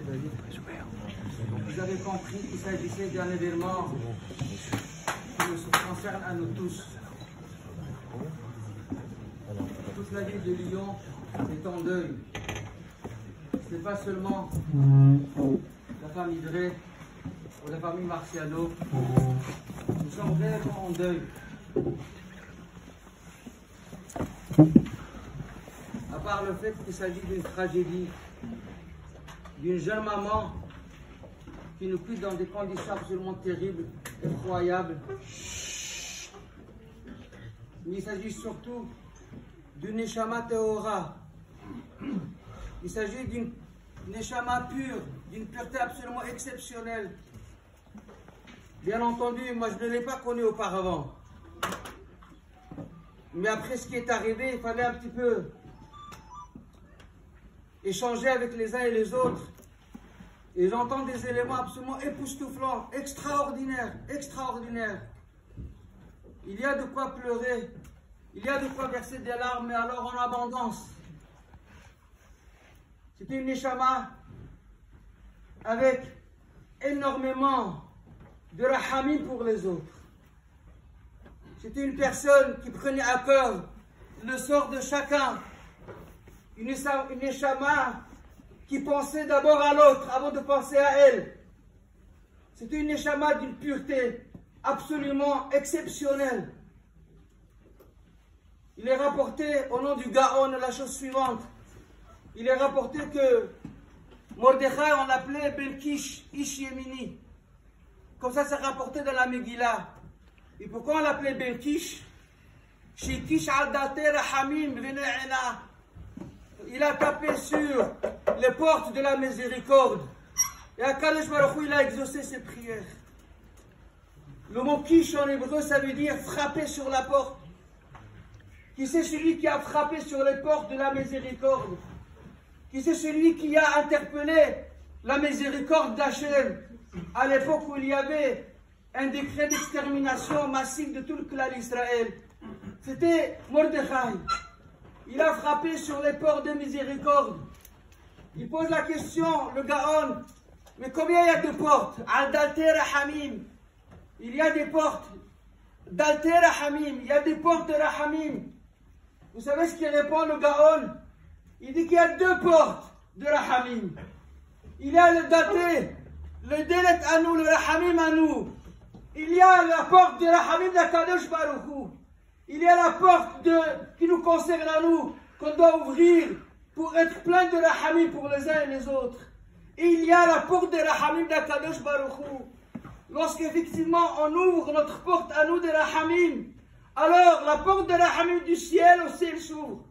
Vous avez compris qu'il s'agissait d'un événement qui nous concerne à nous tous. Toute la ville de Lyon est en deuil. Ce n'est pas seulement la famille Drey ou la famille Marciano. Nous sommes réellement en deuil. À part le fait qu'il s'agit d'une tragédie, d'une jeune maman qui nous quitte dans des conditions absolument terribles, effroyables. Mais il s'agit surtout d'une Neshama Tehora. Il s'agit d'une Neshama pure, d'une pureté absolument exceptionnelle. Bien entendu, moi je ne l'ai pas connue auparavant. Mais après ce qui est arrivé, il fallait un petit peu échanger avec les uns et les autres. Et j'entends des éléments absolument époustouflants, extraordinaires, extraordinaires. Il y a de quoi pleurer, il y a de quoi verser des larmes, mais alors en abondance. C'était une Neshama avec énormément de rahamim pour les autres. C'était une personne qui prenait à cœur le sort de chacun. Une Neshama qui pensait d'abord à l'autre avant de penser à elle. C'était une Neshama d'une pureté absolument exceptionnelle. Il est rapporté au nom du Gaon la chose suivante. Il est rapporté que Mordechai, on l'appelait Ben Kish, Ish Yemini. Comme ça, c'est rapporté dans la Megillah. Et pourquoi on l'appelait Ben Kish? Shikish al-Date Rahamim Vene'ena. Il a tapé sur les portes de la miséricorde. Et Akadosh Baruch Hu, il a exaucé ses prières. Le mot Kish en hébreu, ça veut dire frapper sur la porte. Qui c'est celui qui a frappé sur les portes de la miséricorde? Qui c'est celui qui a interpellé la miséricorde d'Hachem à l'époque où il y avait un décret d'extermination massive de tout le clan d'Israël? C'était Mordechai. Il a frappé sur les portes de miséricorde. Il pose la question, le Gaon, mais combien il y a de portes? Al-Dalter Rahamim. Il y a des portes d'Alter Rahamim. Il y a des portes de Rahamim. Vous savez ce qu'il répond, le Gaon? Il dit qu'il y a deux portes de Rahamim. Il y a le Dalter, le Delet à nous, le Rahamim à nous. Il y a la porte de Rahamim d'Akadosh Baruch Hu. Il y a la porte qui nous concerne à nous, qu'on doit ouvrir pour être plein de Rahamim pour les uns et les autres. Et il y a la porte de Rahamim d'Akadosh Baruch Hu. Lorsqu'effectivement on ouvre notre porte à nous de Rahamim, alors la porte de Rahamim du ciel au ciel s'ouvre.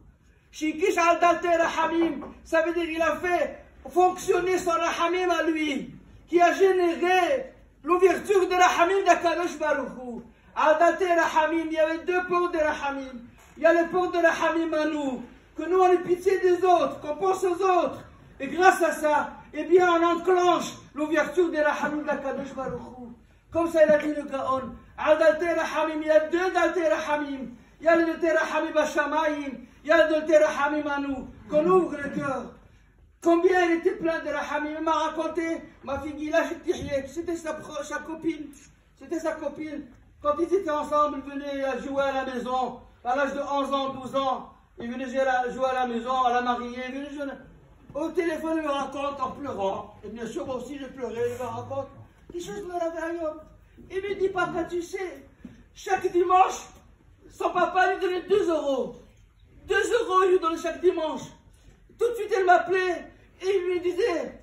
Shikish al-Dalte Rahamim, ça veut dire qu'il a fait fonctionner son Rahamim à lui, qui a généré l'ouverture de Rahamim d'Akadosh Baruch Hu. Al-Dalte Rahamim, il y avait deux portes de Rahamim. Il y a les portes de Rahamim à nous, que nous on ait pitié des autres, qu'on pense aux autres. Et grâce à ça, eh bien on enclenche l'ouverture de Rahamim d'Akadosh Baruch Hu. Comme ça il a dit le Gaon. Al-Dalte Rahamim, il y a deux Dalte Rahamim. Il y a le Dalte Rahamim à Shamayim, il y a le Dalte Rahamim à nous, qu'on ouvre le cœur. Combien il était plein de Rahamim. Il m'a raconté, ma fille Gila Chetihiek, c'était sa copine. C'était sa copine. Quand ils étaient ensemble, ils venaient jouer à la maison, à l'âge de 11 ans, 12 ans. Ils venaient jouer à la maison, à la mariée. Ils venaient jouer. Au téléphone, il me raconte en pleurant. Et bien sûr, moi aussi, j'ai pleuré. Il me raconte des choses merveilleuses. Il me dit, papa, tu sais, chaque dimanche, son papa lui donnait 2 euros. 2 euros, il lui donnait chaque dimanche. Tout de suite, elle m'appelait et il lui disait,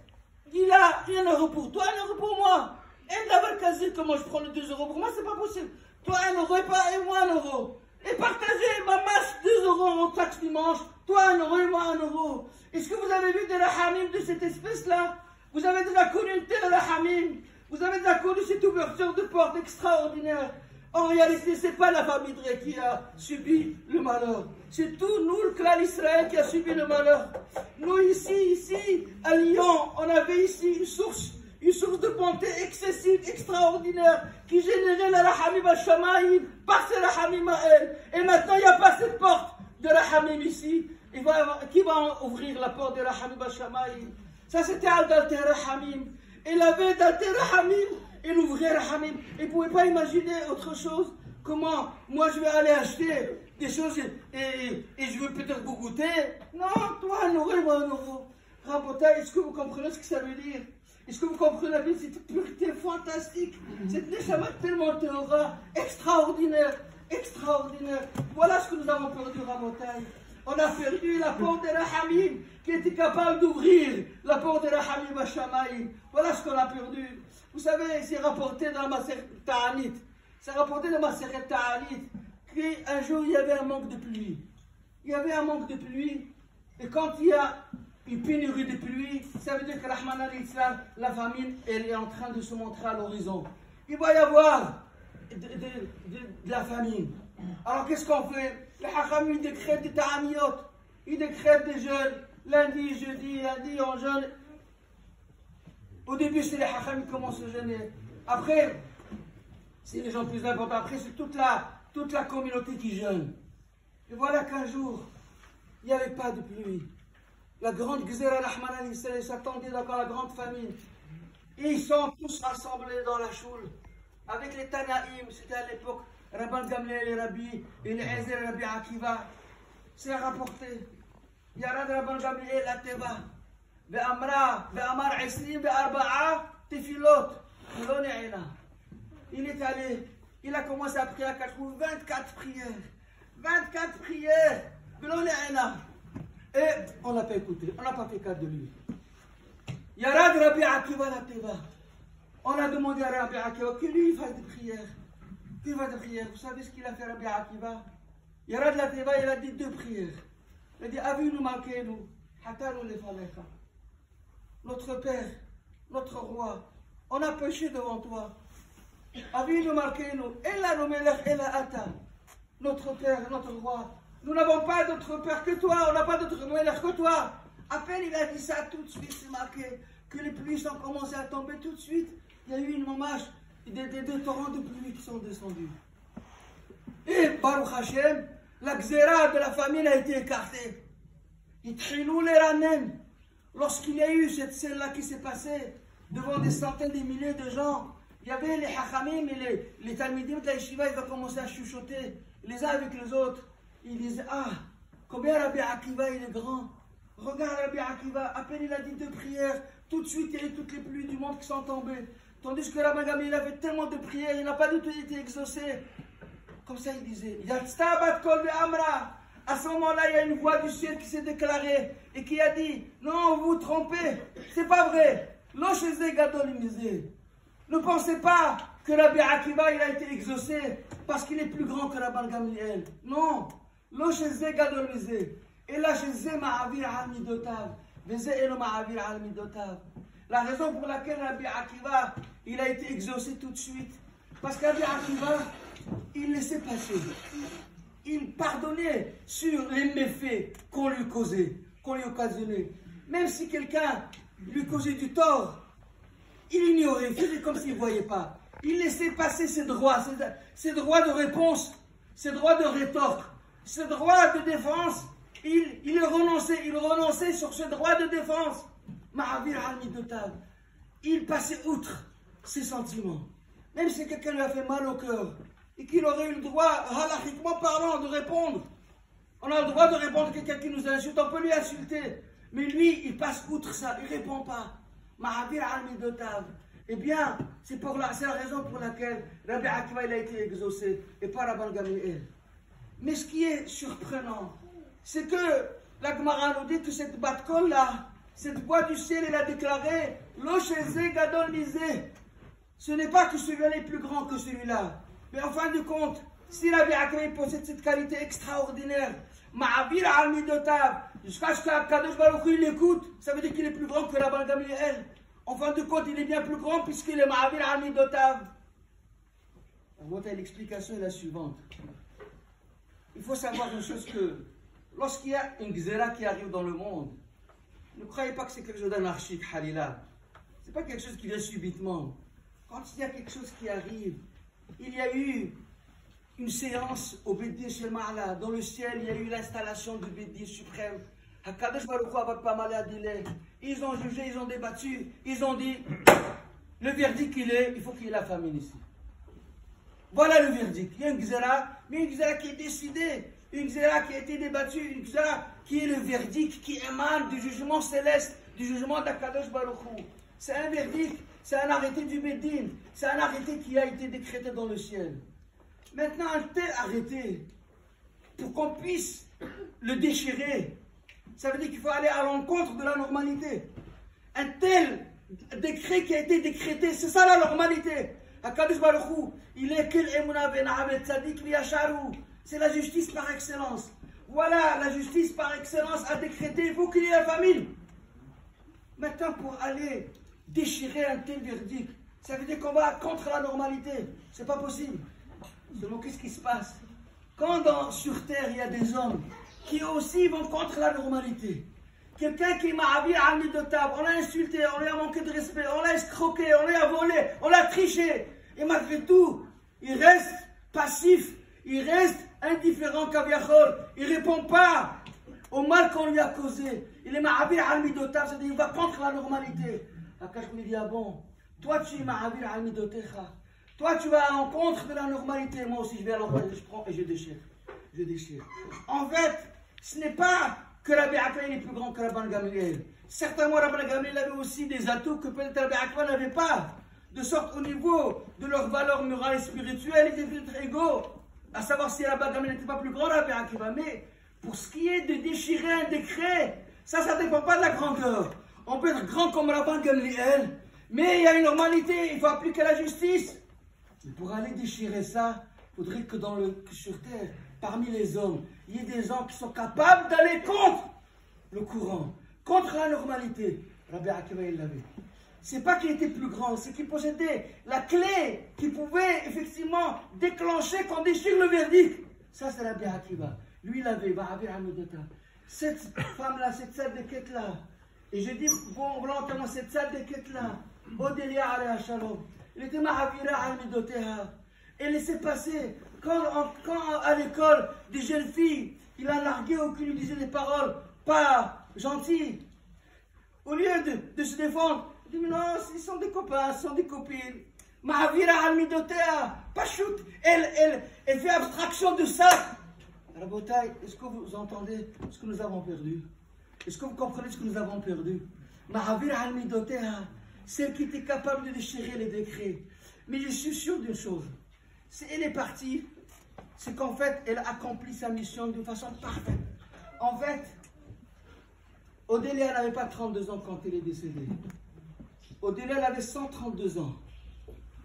il a 1 euro pour toi, 1 euro pour moi. Et d'abord, quasi, comment je prends les 2 euros pour moi, c'est pas possible. Toi, 1 euro et moi 1 euro. Et partagez ma masse 2 euros chaque dimanche. Toi, 1 euro et moi 1 euro. Est-ce que vous avez vu de la hamim de cette espèce-là? Vous avez déjà connu une telle hamim? Vous avez déjà connu cette ouverture de porte extraordinaire? En réalité, ce n'est pas la famille Drey qui a subi le malheur. C'est tout nous, le clan d'Israël, qui a subi le malheur. Nous, ici, à Lyon, on avait ici une source de bonté excessive, extraordinaire, qui générait la Rahamim al-Shamayim par ses Rahamim à elle. Et maintenant, il n'y a pas cette porte de Rahamim ici. Qui va ouvrir la porte de Rahamim al-Shamayim? Ça, c'était adultérer Rahamim. Il avait adultérer Rahamim et l'ouvrir Rahamim. Il ne pouvait pas imaginer autre chose. Comment moi je vais aller acheter des choses et je veux peut-être vous goûter. Non, toi, nourris-moi à nouveau. Rabota, est-ce que vous comprenez ce que ça veut dire? Est-ce que vous comprenez cette pureté fantastique? Cette neshama tellement théora, extraordinaire, extraordinaire. Voilà ce que nous avons perdu, Rabotai. On a perdu la porte de Rahamim qui était capable d'ouvrir la porte de Rahamim à Shamaïm. Voilà ce qu'on a perdu. Vous savez, c'est rapporté dans ma Ta'anit. C'est rapporté dans ma Ta'anit qu'un jour il y avait un manque de pluie. Il y avait un manque de pluie. Et quand il y a une pénurie de pluie, ça veut dire que Rahman al-Islam, la famine, elle est en train de se montrer à l'horizon. Il va y avoir de la famine. Alors qu'est-ce qu'on fait? Les Hachamim décrètent des ta'aniyot. Ils décrètent des jeûnes. Lundi, jeudi, on jeûne. Au début, c'est les Hachamim qui commencent à jeûner. Après, c'est les gens plus importants. Après, c'est toute la communauté qui jeûne. Et voilà qu'un jour, il n'y avait pas de pluie. La grande Gzera Rahman al-Islam s'attendait dans la grande famine. Et ils sont tous rassemblés dans la choule. Avec les Tanaïm, c'était à l'époque Rabban Gamliel et Rabbi, et les Ezer et Rabbi Akiva. C'est rapporté. Yarad Rabban Gamliel la Teva. Ve'amar 20 ve'arba'a tefilot. Il est allé, il a commencé à prier à 24 prières. 24 prières. Et on n'a pas écouté, on n'a pas fait cas de lui. Yarad Rabbi Akiva la Teva. On a demandé à Rabbi Akiva que lui fasse des prières. Qu'il fasse des prières. Vous savez ce qu'il a fait Rabbi Akiva? Yarad la Teva, il a dit 2 prières. Il a dit Avinu Malkeinu, Hatanu Lefalecha. Notre Père, notre Roi, on a péché devant toi. Avinu Malkeinu, Ella Nomelech, Ella Ata. Notre Père, notre Roi. Nous n'avons pas d'autre Père que toi, on n'a pas d'autre Nomelech que toi. À peine il a dit ça, tout de suite c'est marqué que les pluies ont commencé à tomber tout de suite. Il y a eu une mamage, des torrents de pluie qui sont descendus. Et Baruch Hashem, la xéra de la famine a été écartée. Et Tchilou les ramen. Lorsqu'il y a eu cette scène-là qui s'est passée, devant des centaines de milliers de gens, il y avait les Hachamim et les Talmidim de la Yeshiva, ils ont commencé à chuchoter les uns avec les autres. Ils disaient, ah, combien Rabbi Akiva il est grand. Regarde Rabbi Akiva, à peine il a dit 2 prières, tout de suite il y a eu toutes les pluies du monde qui sont tombées. Tandis que Rabbi Gamliel il a fait tellement de prières, il n'a pas du tout été exaucé. Comme ça il disait, Yatztabat kol ve'amra. À ce moment-là, il y a une voix du ciel qui s'est déclarée et qui a dit, non, vous vous trompez, c'est pas vrai. Losheze gadol misé. Ne pensez pas que Rabbi Akiva il a été exaucé parce qu'il est plus grand que Rabbi Gamliel. Non. Losheze gadol misé. Et là, la raison pour laquelle Rabbi Akiva, il a été exaucé tout de suite, parce que Rabbi Akiva, il laissait passer. Il pardonnait sur les méfaits qu'on lui causait, qu'on lui occasionnait. Même si quelqu'un lui causait du tort, il ignorait, il faisait comme s'il ne voyait pas. Il laissait passer ses droits de réponse, ses droits de rétorque, ses droits de défense. Il renonçait sur ce droit de défense. Il passait outre ses sentiments. Même si quelqu'un lui a fait mal au cœur et qu'il aurait eu le droit, halachiquement parlant, de répondre. On a le droit de répondre à quelqu'un qui nous insulte, on peut lui insulter. Mais lui, il passe outre ça, il ne répond pas. Eh bien, c'est la raison pour laquelle Rabbi Akiva il a été exaucé et pas Rabban Gamliel. Mais ce qui est surprenant, c'est que la Gemara nous dit que cette batkol-là, cette voix du ciel, elle a déclaré Losheze gadol misé. Ce n'est pas que celui-là est plus grand que celui-là. Mais en fin de compte, si Rabbi Akiva possède cette qualité extraordinaire, Ma'avir al midotav, jusqu'à ce qu'Akadosh Baruch Hu l'écoute, ça veut dire qu'il est plus grand que Rabban Gamliel. En fin de compte, il est bien plus grand puisqu'il est Ma'avir al midotav. L'explication est la suivante. Il faut savoir une chose que lorsqu'il y a une xéra qui arrive dans le monde, ne croyez pas que c'est quelque chose d'anarchique, halila. Ce n'est pas quelque chose qui vient subitement. Quand il y a quelque chose qui arrive, il y a eu une séance au Bédi Shel Ma'ala. Dans le ciel, il y a eu l'installation du Bédi suprême. Hakadosh Baruch Hu va pas mal à délai. ils ont jugé, ils ont débattu, ils ont dit, le verdict il faut qu'il y ait la famine ici. Voilà le verdict. Il y a une gzera, mais une gzera qui est décidée, une gzera qui a été débattue, une gzera qui est le verdict qui émane du jugement céleste, du jugement d'Akadosh Baruch Hu. C'est un verdict, c'est un arrêté du Bédin, c'est un arrêté qui a été décrété dans le ciel. Maintenant, un tel arrêté, pour qu'on puisse le déchirer, ça veut dire qu'il faut aller à l'encontre de la normalité. Un tel décret qui a été décrété, c'est ça la normalité. Akadosh Baruch Hu, il est qu'il emuna ben abed tzadik v'yasharu. C'est la justice par excellence. Voilà, la justice par excellence a décrété, il faut qu'il y ait la famine. Maintenant, pour aller déchirer un tel verdict, ça veut dire qu'on va contre la normalité. C'est pas possible. Seulement, qu'est-ce qui se passe? Quand sur terre, il y a des hommes qui aussi vont contre la normalité. Quelqu'un qui m'a habillé à Midotab, on l'a insulté, on lui a manqué de respect, on l'a escroqué, on lui a volé, on l'a triché. Et malgré tout, il reste passif, il reste indifférent Kaviachol. Il ne répond pas au mal qu'on lui a causé. Il est ma'abir al-midotav, c'est-à-dire qu'il va contre la normalité. Akash lui dit, ah bon, toi tu es ma'abir al-midotecha. Toi tu vas à l'encontre de la normalité, moi aussi je vais à l'encontre, je prends et je déchire. Je déchire. En fait, ce n'est pas que Rabbi Akiva est plus grand que Rabban Gamliel. Certainement Rabban Gamliel avait aussi des atouts que peut-être Rabbi Akiva n'avait pas. De sorte au niveau de leur valeur morale et spirituelle, ils étaient très égaux. À savoir si Rabban Gamliel n'était pas plus grand Rabbi Akiva. Mais pour ce qui est de déchirer un décret, ça ne dépend pas de la grandeur. On peut être grand comme Rabban Gamliel, mais il y a une normalité, il faut appliquer la justice. Mais pour aller déchirer ça, il faudrait que sur terre, parmi les hommes, il y ait des gens qui sont capables d'aller contre le courant, contre la normalité. Rabbi Akiva, il l'avait. C'est pas qu'il était plus grand, c'est qu'il possédait la clé qui pouvait effectivement déclencher qu'on déchire le verdict. Ça, c'est Rabbi Akiva. Lui, il avait. Cette femme-là, cette salle de quête-là, et je dis volontairement cette salle de quête-là, Odélia Alea Shalom, il était Mahavira al-Midoteha. Et laissez passer. Quand à l'école, des jeunes filles, il a largué ou qui lui disaient des paroles pas gentilles, au lieu de se défendre, il dit mais non, ils sont des copains, ils sont des copines. Mahavira al-Midoteha, pas shoot. Elle fait abstraction de ça. Rabotai, est-ce que vous entendez ce que nous avons perdu? Est-ce que vous comprenez ce que nous avons perdu? Mahavira al-Midoteha, celle qui était capable de déchirer les décrets. Mais je suis sûr d'une chose. Si elle est partie, c'est qu'en fait, elle a accompli sa mission d'une façon parfaite. En fait, Odélia n'avait pas 32 ans quand elle est décédée. Odélia, elle avait 132 ans.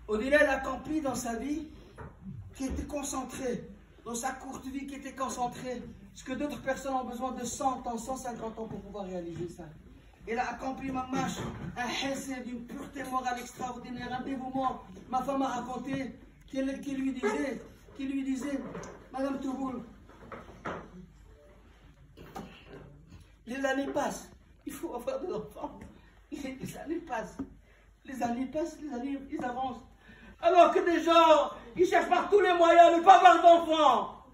Odélia, elle a accompli dans sa vie qui était concentrée, dans sa courte vie qui était concentrée, ce que d'autres personnes ont besoin de 100 ans, 150 ans pour pouvoir réaliser ça. Elle a accompli ma marche, un hesed d'une pureté morale extraordinaire, un dévouement. Ma femme m'a raconté qui lui disait, Madame Touboul, les années passent, il faut avoir des enfants. Les années passent, les années ils avancent. Alors que des gens, ils cherchent par tous les moyens de ne pas avoir d'enfants.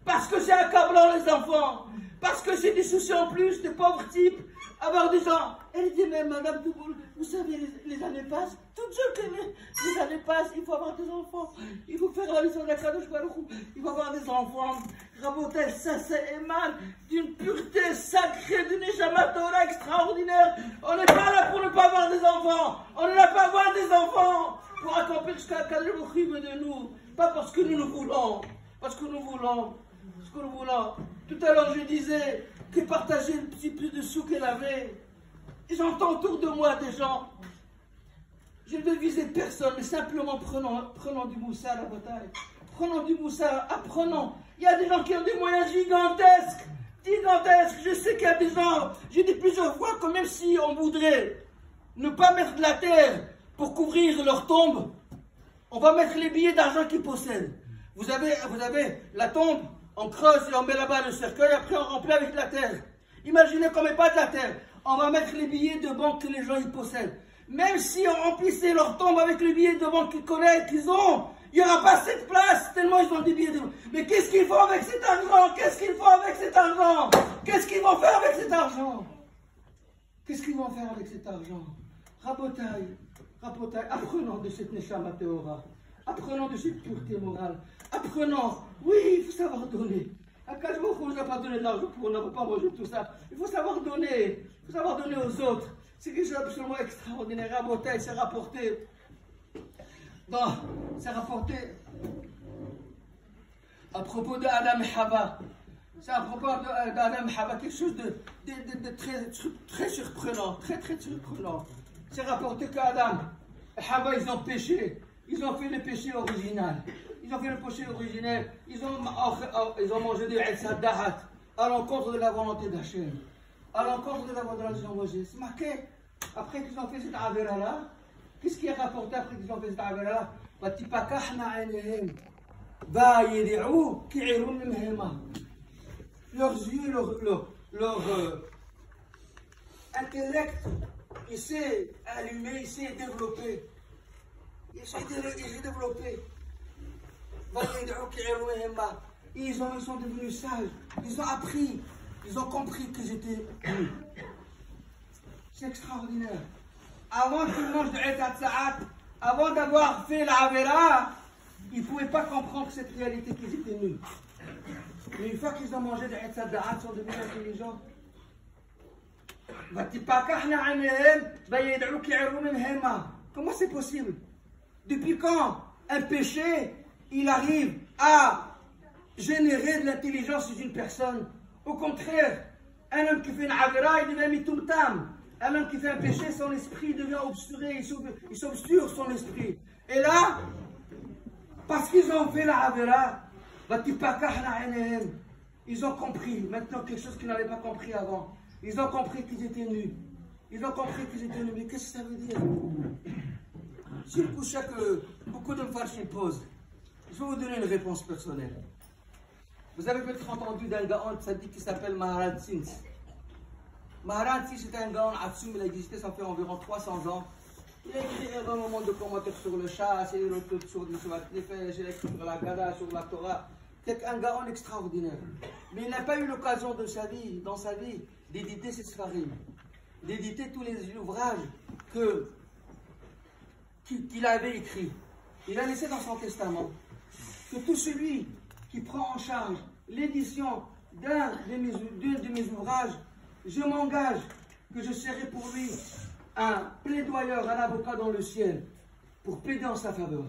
Parce que c'est accablant les enfants. Parce que c'est des soucis en plus, des pauvres types. Avoir des gens. Elle dit même, Madame Touboul, vous savez, les années passent. Toutes jeunes, les années passent, il faut avoir des enfants. Il faut faire la mission de la Kadosh Baruch Hu. Il faut avoir des enfants. Rabotel, ça émane d'une pureté sacrée, d'une Neshama Torah extraordinaire. On n'est pas là pour ne pas avoir des enfants. On est là pour avoir des enfants. Pour accomplir ce qu'Akadosh Baruch Hu veut de nous. Pas parce que nous le voulons. Parce que nous voulons. Parce que nous voulons. Tout à l'heure, je disais que partager le petit peu de sous qu'elle avait. Et j'entends autour de moi des gens. Je ne veux viser personne, mais simplement prenons du moussa à la bataille. Prenons du moussa, apprenons. Il y a des gens qui ont des moyens gigantesques. Gigantesques. Je sais qu'il y a des gens, j'ai dit plusieurs fois que même si on voudrait ne pas mettre de la terre pour couvrir leur tombe, on va mettre les billets d'argent qu'ils possèdent. Vous avez la tombe, on creuse et on met là-bas le cercueil, après on remplit avec de la terre. Imaginez qu'on ne met pas de la terre. On va mettre les billets de banque que les gens ils possèdent. Même si on remplissait leur tombe avec les billets de banque qu'ils connaissent, qu'ils ont, il n'y aura pas cette place, tellement ils ont des billets de banque. Mais qu'est-ce qu'ils font avec cet argent? Qu'est-ce qu'ils font avec cet argent? Qu'est-ce qu'ils vont faire avec cet argent? Qu'est-ce qu'ils vont faire avec cet argent? Rabotaï, apprenons de cette Neshama Teora, apprenons de cette pureté morale, apprenons, oui, il faut savoir donner. À quel moment on n'a pas donné de l'argent pour on n'a pas mangé tout ça? Il faut savoir donner aux autres. C'est quelque chose d'absolument extraordinaire. Rabotaï, c'est rapporté. Bon, c'est rapporté à propos d'Adam et Hava. C'est à propos d'Adam et Hava, quelque chose de très surprenant, très surprenant. C'est rapporté qu'Adam et Hava, ils ont péché. Ils ont fait le péché original. Ils ont mangé du Sadat à l'encontre de la volonté d'Hachem. À l'encontre de la volonté d'Hachem. C'est marqué, après qu'ils ont fait cette avéra-là, qu'est-ce qui est rapporté après qu'ils ont fait cette avéra-là? Leurs yeux, leur intellect, il s'est allumé, il s'est développé. Ils sont devenus sages, ils ont appris, ils ont compris que j'étais nul. C'est extraordinaire. Avant qu'ils mangent de Etat, avant d'avoir fait la Avera, ils ne pouvaient pas comprendre cette réalité qu'ils étaient nuls. Mais une fois qu'ils ont mangé de Etat, ils sont devenus intelligents. Comment c'est possible? Depuis quand un péché, il arrive à générer de l'intelligence chez une personne? Au contraire, un homme qui fait une avera, il devient mitumtam. Un homme qui fait un péché, son esprit devient obsturé, il s'obsture son esprit. Et là, parce qu'ils ont fait la avera, ils ont compris maintenant quelque chose qu'ils n'avaient pas compris avant. Ils ont compris qu'ils étaient nus. Mais qu'est-ce que ça veut dire? C'est une couche que beaucoup de femmes posent. Je vais vous donner une réponse personnelle. Vous avez peut-être entendu d'un Gaon Tzadik qui s'appelle Maharad Sins. Maharad Sins est un Gaon Atsoum, il a existé, ça fait environ 300 ans. Il a écrit énormément de commentaires sur le chasse, sur le Shuvat Nefesh, sur la Gada, sur la Torah. C'est un Gaon extraordinaire. Mais il n'a pas eu l'occasion dans sa vie, d'éditer ses Sfarim, d'éditer tous les ouvrages qu'il avait écrits. Il a laissé dans son testament que tout celui qui prend en charge l'édition d'un de mes ouvrages, je m'engage que je serai pour lui un plaidoyeur, un avocat dans le ciel, pour plaider en sa faveur.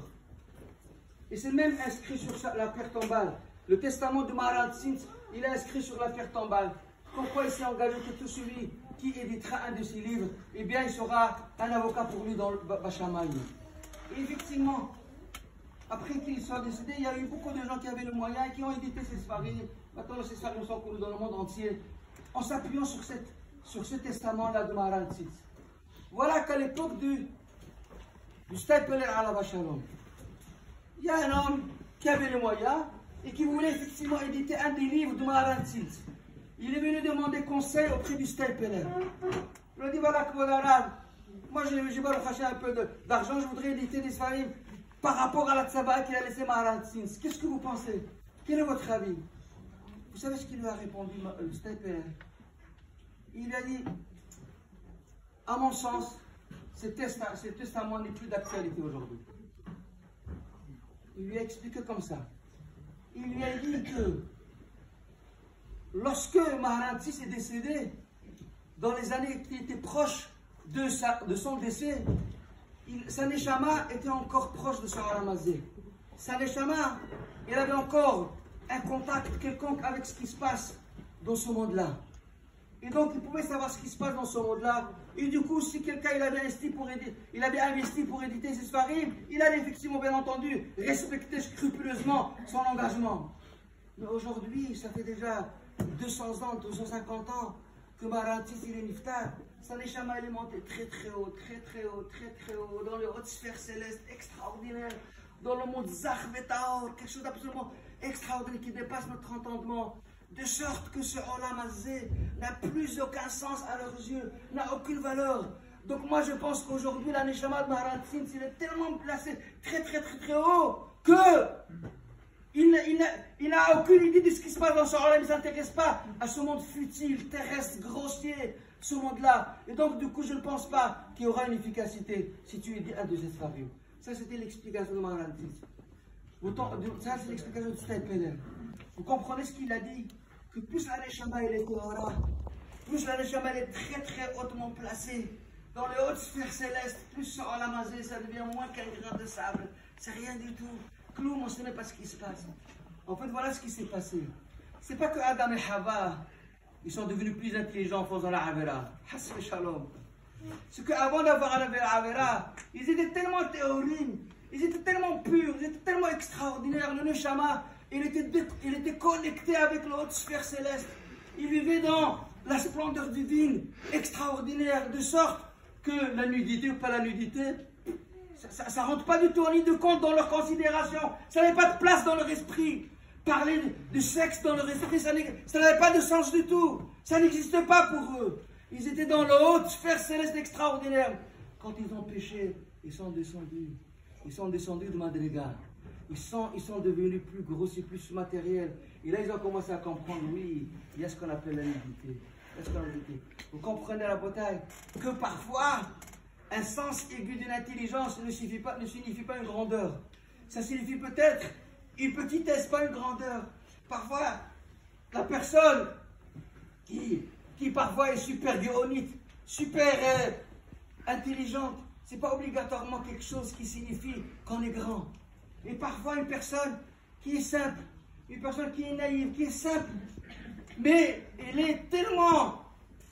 Et c'est même inscrit sur la pierre tombale. Le testament de Maharad Sins, il est inscrit sur la pierre tombale. Pourquoi il s'est engagé que tout celui qui éditera un de ses livres, eh bien il sera un avocat pour lui dans le Bachamaï. Et effectivement, après qu'il soit décédé, il y a eu beaucoup de gens qui avaient le moyen et qui ont édité ces sfarim. Maintenant, ces sfarim sont connus dans le monde entier, en s'appuyant sur ce testament-là de Maharad Sins. Voilà qu'à l'époque du Stapler à la Vachalom, il y a un homme qui avait les moyens et qui voulait effectivement éditer un des livres de Maharad Sins. Il est venu demander conseil auprès du Stapler. Il lui a dit, voilà, moi j'ai barouché un peu d'argent, je voudrais éditer des sfarim par rapport à la tzaba qu'il a laissé Maharad Sins. Qu'est-ce que vous pensez? Quel est votre avis? Vous savez ce qu'il lui a répondu, le Stapler? Il lui a dit, à mon sens, ce testament n'est plus d'actualité aujourd'hui. Il lui a expliqué comme ça. Il lui a dit que lorsque Maharad Sins est décédé, dans les années qui étaient proches de son décès, sa neshama était encore proche de son Aramazé. Sa neshama, il avait encore un contact quelconque avec ce qui se passe dans ce monde-là. Et donc, il pouvait savoir ce qui se passe dans ce monde-là. Et du coup, si quelqu'un il avait investi pour éditer ses sfarim, il allait effectivement, bien entendu, respecter scrupuleusement son engagement. Mais aujourd'hui, ça fait déjà 200 ans, 250 ans que Maharad Sins il est niftar. Sa neshama est montée très haut, dans les hautes sphères célestes extraordinaires, dans le monde Zach Vetaor, quelque chose d'absolument extraordinaire qui dépasse notre entendement. De sorte que ce Olam Hazé n'a plus aucun sens à leurs yeux, n'a aucune valeur. Donc moi je pense qu'aujourd'hui la neshama de Maharad Sins il est tellement placé très haut que il n'a aucune idée de ce qui se passe dans ce Olam. Il ne s'intéresse pas à ce monde futile, terrestre, grossier, ce monde-là. Et donc, du coup, je ne pense pas qu'il y aura une efficacité si tu es un de ces fabriques. Ça, c'était l'explication de Maharantis. Ça, c'est l'explication de Staipler. Vous comprenez ce qu'il a dit? Que plus la Neshama elle est aura, plus la Neshama elle est très très hautement placée dans les hautes sphères célestes, plus sur Alamazé, ça devient moins qu'un grain de sable. C'est rien du tout. Cloum, on ne sait même pas ce qui se passe. En fait, voilà ce qui s'est passé. C'est pas que Adam et Hava, ils sont devenus plus intelligents en faisant la Avera. Hasbe Shalom. C'est qu'avant d'avoir la Avera, ils étaient tellement théorines, ils étaient tellement purs, ils étaient tellement extraordinaires. Le Neshama, il était connecté avec les hautes sphères célestes. Il vivait dans la splendeur divine, extraordinaire, de sorte que la nudité ou pas la nudité, ça ne rentre pas du tout en ligne de compte dans leur considération. Ça n'avait pas de place dans leur esprit. Parler de sexe dans leur esprit, ça n'avait pas de sens du tout. Ça n'existait pas pour eux. Ils étaient dans la haute sphère céleste extraordinaire. Quand ils ont péché, ils sont descendus. Ils sont descendus de Madrigal. Ils sont devenus plus grossiers, plus matériels. Et là, ils ont commencé à comprendre, oui, il y a ce qu'on appelle la nudité. Vous comprenez la bataille? Que parfois, un sens aigu d'une intelligence ne signifie pas une grandeur. Ça signifie peut-être une petitesse, pas une grandeur. Parfois, la personne qui parfois est super géonite, super intelligente, ce n'est pas obligatoirement quelque chose qui signifie qu'on est grand. Et parfois, une personne qui est simple, une personne qui est naïve, qui est simple, mais elle est tellement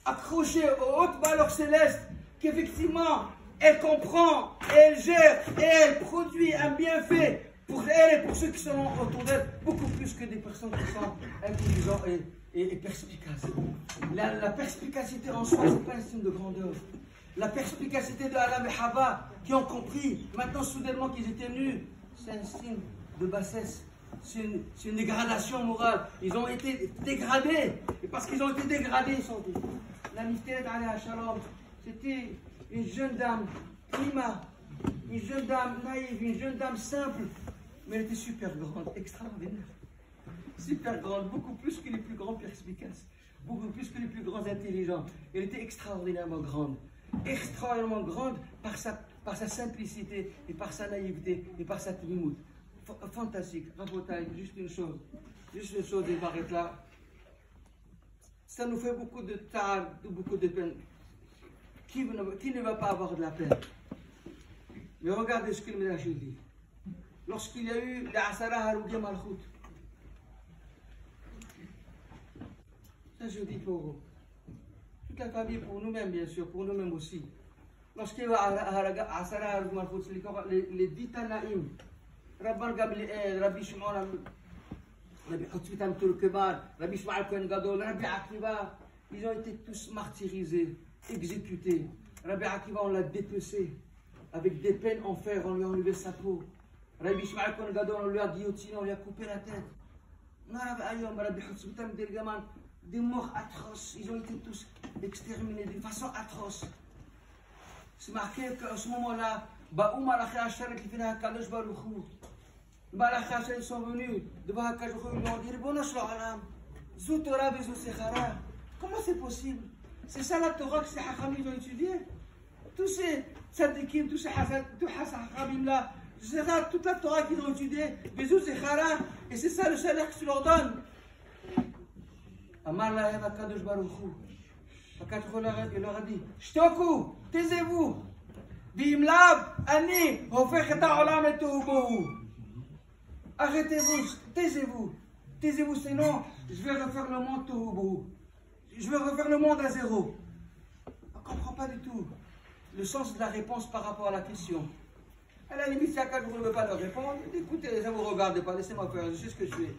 accrochée aux hautes valeurs célestes qu'effectivement, elle comprend, elle gère et elle produit un bienfait pour elle et pour ceux qui sont autour d'elle, beaucoup plus que des personnes qui sont intelligentes et perspicaces. La perspicacité en soi, ce n'est pas un signe de grandeur. La perspicacité de Adam et Hava, qui ont compris maintenant soudainement qu'ils étaient nus, c'est un signe de bassesse. C'est une dégradation morale. Ils ont été dégradés. Et parce qu'ils ont été dégradés, ils sont dit. La Niftalet alayha Shalom, c'était une jeune dame, Ima, une jeune dame naïve, une jeune dame simple, mais elle était super grande, extraordinaire. Super grande, beaucoup plus que les plus grands perspicaces, beaucoup plus que les plus grands intelligents. Elle était extraordinairement grande par sa simplicité et par sa naïveté et par sa timoud. Fantastique. Rabotaï, juste une chose, et m'arrête là. Ça nous fait beaucoup de tard, beaucoup de peine. Qui ne va pas avoir de la peine? Mais regardez ce que le Ménage dit. Lorsqu'il y a eu la Asara Haroudia Malchout, ça je dis pour toute la famille, pour nous-mêmes bien sûr, pour nous-mêmes aussi. Lorsqu'il y a eu Asara Haroudia Malchout, les 10 Tanaïm, Rabban Gabriel, Rabbi Shimon, Rabbi Hotzitam Turkeman, Rabbi Shmuel Kohen Gadol, Rabbi Akiva, ils ont été tous martyrisés, exécutés. Rabbi Akiva, on l'a dépecé avec des peines en fer, on lui a enlevé sa peau. Rabbi Shmuel Kohen Gadol, on lui a guillotiné, on lui a coupé la tête. Rabbi Hotzitam Turkeman, des morts atroces, ils ont été tous exterminés d'une façon atroce. C'est marqué qu'à ce moment-là, Baou Malachi Hachem qui finit à Kadosh Baruch Hu. Malachi Hachem sont venus devant Kadosh Baruch Hu, ils ont dit Ribono Shel Olam, Zou Torah Vezou Sechara. Comment c'est possible? C'est ça la Torah que ces Hachamim ont étudié. Tous ces tzadikim, tous ces Hachamim là, c'est ça toute la Torah qu'ils ont étudiée, Vezou Sechara, et c'est ça le salaire que tu leur donnes. Amar Lahem à Kadosh Baruch Hu. Kadosh Baruch Hu, il leur a dit Shtoku, taisez-vous. Arrêtez-vous, taisez-vous, sinon je vais refaire le monde tohu. Je vais refaire le monde à zéro. On ne comprend pas du tout le sens de la réponse par rapport à la question. À la limite, si à vous ne voulez pas leur répondre, écoutez, ça ne vous regarde pas, laissez-moi faire, je sais ce que je fais.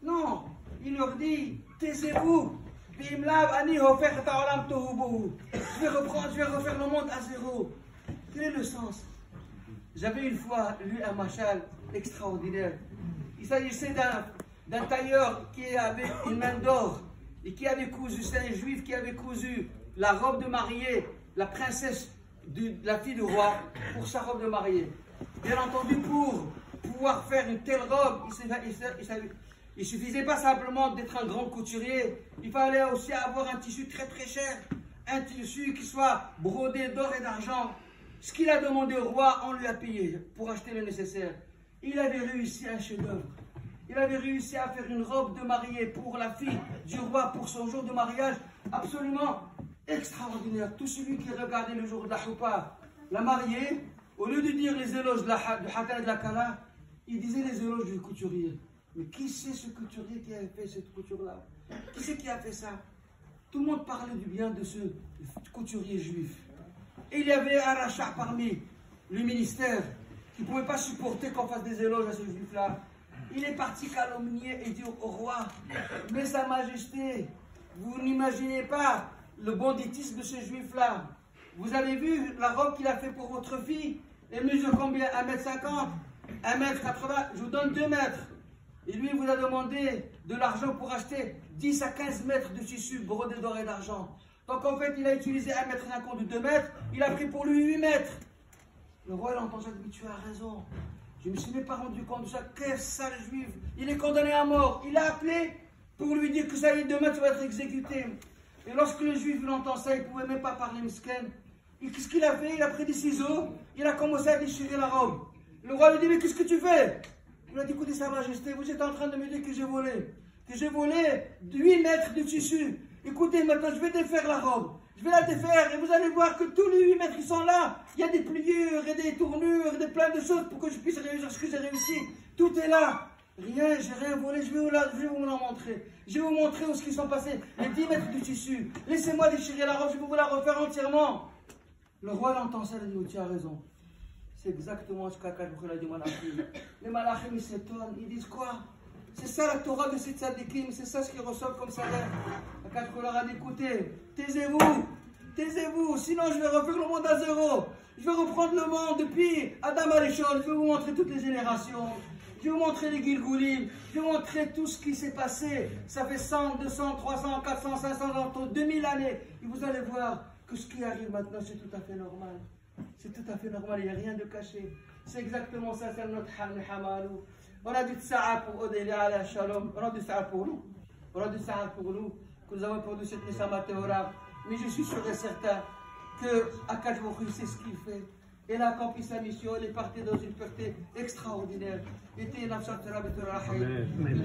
Non, il leur dit, taisez-vous. Je vais refaire le monde à zéro. Quel est le sens? J'avais une fois lu un machal extraordinaire. Il s'agissait d'un tailleur qui avait une main d'or et qui avait cousu, c'est un juif qui avait cousu la robe de mariée, la princesse, la fille du roi, pour sa robe de mariée. Bien entendu, pour pouvoir faire une telle robe, il suffisait pas simplement d'être un grand couturier, il fallait aussi avoir un tissu très très cher, un tissu qui soit brodé d'or et d'argent. Ce qu'il a demandé au roi, on lui a payé pour acheter le nécessaire. Il avait réussi un chef-d'œuvre. Il avait réussi à faire une robe de mariée pour la fille du roi pour son jour de mariage absolument extraordinaire. Tout celui qui regardait le jour de la choupa, la mariée, au lieu de dire les éloges du Hakan et de la Kala, il disait les éloges du couturier. Mais qui c'est ce couturier qui a fait cette couture-là? Qui c'est qui a fait ça? Tout le monde parlait du bien de ce couturier juif. Et il y avait un rachat parmi le ministère qui ne pouvait pas supporter qu'on fasse des éloges à ce juif-là. Il est parti calomnier et dire au roi, mais sa majesté, vous n'imaginez pas le banditisme de ce juif-là. Vous avez vu la robe qu'il a fait pour votre fille? Elle mesure combien? 1,50 m, 1,80 m, je vous donne 2 mètres. Et lui, il vous a demandé de l'argent pour acheter 10 à 15 mètres de tissu brodé d'or et d'argent. Donc en fait, il a utilisé 1,50 m de 2 mètres, il a pris pour lui 8 mètres. Le roi, il entend ça, il dit, tu as raison. Je ne me suis même pas rendu compte de ça. Quel sale juif. Il est condamné à mort. Il a appelé pour lui dire que ça y est, demain tu vas être exécuté. Et lorsque le juif il entend ça, il ne pouvait même pas parler misken. Et qu'est-ce qu'il a fait? Il a pris des ciseaux, il a commencé à déchirer la robe. Le roi lui dit, mais qu'est-ce que tu fais? Il a dit, écoutez, Sa Majesté, vous êtes en train de me dire que j'ai volé. Que j'ai volé 8 mètres de tissu. Écoutez, maintenant je vais défaire la robe. Je vais la défaire et vous allez voir que tous les 8 mètres qui sont là, il y a des pliures et des tournures, et plein de choses pour que je puisse réussir ce que j'ai réussi. Tout est là. Rien, j'ai rien volé, je vais vous en montrer. Je vais vous montrer où ce qui sont passés. Les 10 mètres de tissu. Laissez-moi déchirer la robe, je vais vous la refaire entièrement. Le roi l'entend ça, il dit, tu as raison. C'est exactement ce qu'Akadosh a dit Malachim. Les Malachim, ils s'étonnent, ils disent quoi? C'est ça la Torah de ces tzadikim, c'est ça ce qu'ils reçoivent comme salaire. Akadosh leur a dit, écoutez, taisez-vous, sinon je vais refaire le monde à zéro. Je vais reprendre le monde depuis Adam Arishon, je vais vous montrer toutes les générations. Je vais vous montrer les Gilgoulim, je vais vous montrer tout ce qui s'est passé. Ça fait 100, 200, 300, 400, 500 ans, 2000 années. Et vous allez voir que ce qui arrive maintenant, c'est tout à fait normal. C'est tout à fait normal, il n'y a rien de caché. C'est exactement ça, c'est notre Hamalou. On a du tsa'a pour Odélia à Shalom. On a du tsa'a pour nous. On a du tsa'a pour nous. Que nous avons produit cette Nessama Théora. Mais je suis sûr et certain que Akadosh sait ce qu'il fait. Elle a accompli sa mission, elle est partie dans une pureté extraordinaire. Et de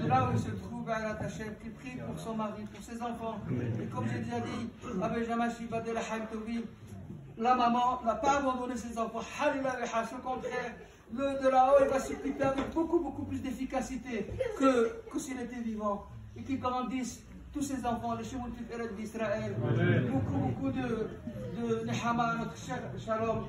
là où il se trouve, Alat Hashem, qui prie pour son mari, pour ses enfants. Et comme j'ai déjà dit, Abel Shiba de la Haïtovi, la maman n'a pas abandonné ses enfants. Au contraire, le de là-haut, il va s'occuper avec beaucoup plus d'efficacité que s'il était vivant. Et qu'il grandisse tous ces enfants, les Shemot Tiferet d'Israël. Beaucoup de Nehama, notre cher Shalom.